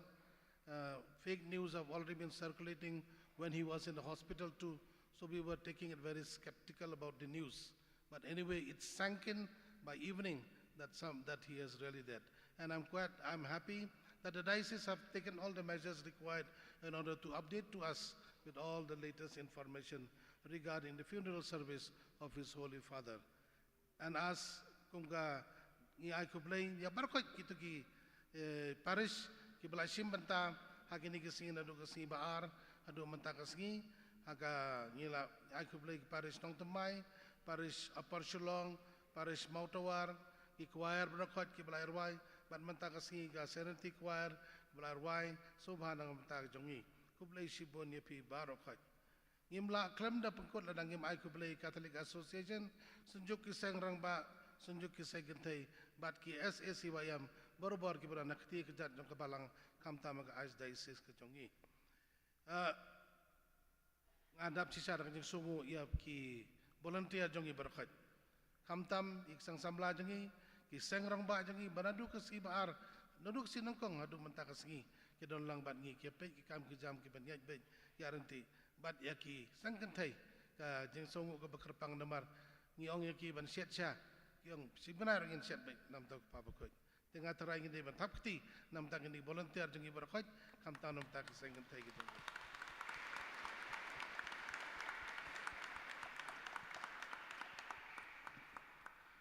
Fake news have already been circulating when he was in the hospital too, so we were taking it very skeptical about the news. But anyway, it sank in by evening that he is really dead. And I'm happy that the diocese have taken all the measures required in order to update to us with all the latest information regarding the funeral service of his Holy Father. And as kumga ni ay kublay ya barkot kito ki parish ki balashim banta hakini kising na do kasi baar adu manta kasi haga ngila ay kublay parish nong tumay parish Upper Shillong parish Mautawar ki choir barkot ki balay ruay ban manta kasi ga Serenity choir balay ruay subhan ng manta jongi kublay shibon yepi barokot ngimla klem da pengkot ladang ngim ay kublay Catholic Association sunjuk ki sengrang ba sunjuk ki segentay bat ki SAC wayam borobor ki bra nakti ki jat jong kabalang kamta mag Archdiocese ke jongi ngadap sisa jong sungu ia ki volunteer jongi berkat kamtam iksang samla jongi ki sengrang ba jongi banadu ke si baar nuduk sinengkong adu mentak singi ki don lang bat ngi ki pe ki kam ki jam ki ban yaj be yaranti bat ya ki sangkentai ka jeng sungu ke bekerpang nemar ngi ong ya ki ban siat sya yang sebenar ingin siat baik nam tak pa Bakhuid tengah terai ingin ban tapti nam tak ini volunteer jongi berkat kam ta nam tak sangkentai gitu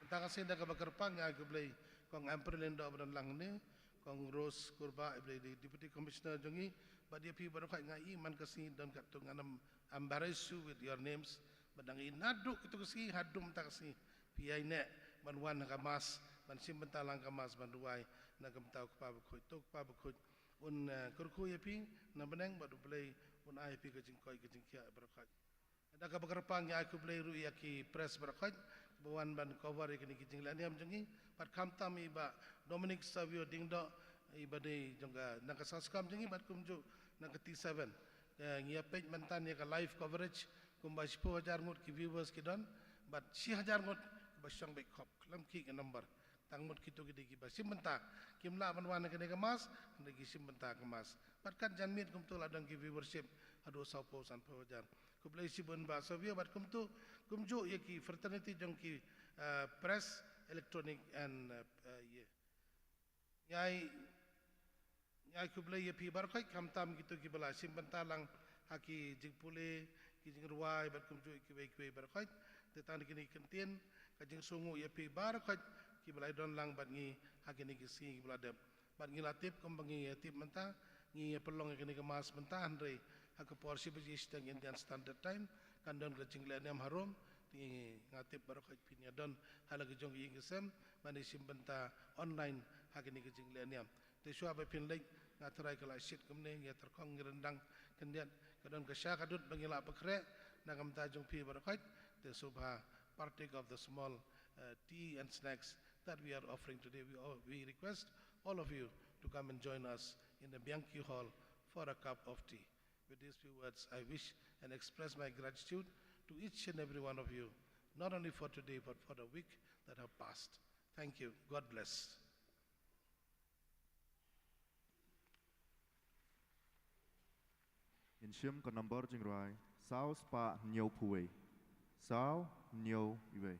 tak kasih dah keberkerpang yang aku beli kong April endo abang lang ni kong Rose Kurba beli di Deputy Commissioner jongi but dia pi berkat ngai man kasih dan kat tung anam embarrass you with your names badang inaduk itu kasih hadum tak kasih piai ne banwan kamas ban simbentar lang kamas ban duai na kamtau pa Bakhuid tok pa Bakhuid un kurku ya pi na beneng badu beli un ai pi ke jingkoi ke jingkia berkat ada keberkerpang yang aku beli ru ya ki press berkat bawan ban cover ikini kijing lani am jongi pat kamtam iba Dominic Savio dingdo iba de jonga nakasaskam jongi bat kumju nakati 7 ngia page mantan ya ka live coverage kumba 10,000 ngut ki viewers ki don bat 6,000 ngut basang baik khop lam ki ke number tangmut kitu ki digi basim benta kimla banwan ke de kemas digi sim benta kemas pat kan janmit kumtu ladang ki viewership adu saupo san pawajan kublai sibun ba Savio bat kumju ye ki fraternity jong ki press electronic and yai kublai ye pi barkai kamtam gitu ki bala simpan lang haki jingpule ki jingruai bat kumju ki wei barkai tetan kini kentien ka jing sungu ye pi barkai ki bala don lang bat ngi haki ni ki si ki bala dep bat ngi latip kumbangi tip menta ngi pelong kini kemas menta andre hak porsi biji stang Indian Standard Time kandon ke jingle niam harum ti ngatip barokat pinya don halag jong ingesem mani simbenta online hakini ke jingle niam te sua be pin lek ngatrai kala shit kemne ya terkong rendang kendian kadon ke sya kadut bangila pekre nagam ta jong pi barokat te subha partake of the small tea and snacks that we are offering today we request all of you to come and join us in the Bianchi Hall for a cup of tea. With these few words, I wish and express my gratitude to each and every one of you, not only for today, but for the week that have passed. Thank you. God bless. In Shim ka number jingrai, sao spa nyo puwe, sao nyo iwe.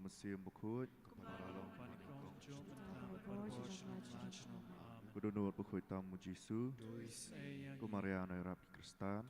Museum Bakhuid, Bakhuid tamu Jisu, Mariana Rapi Kristan,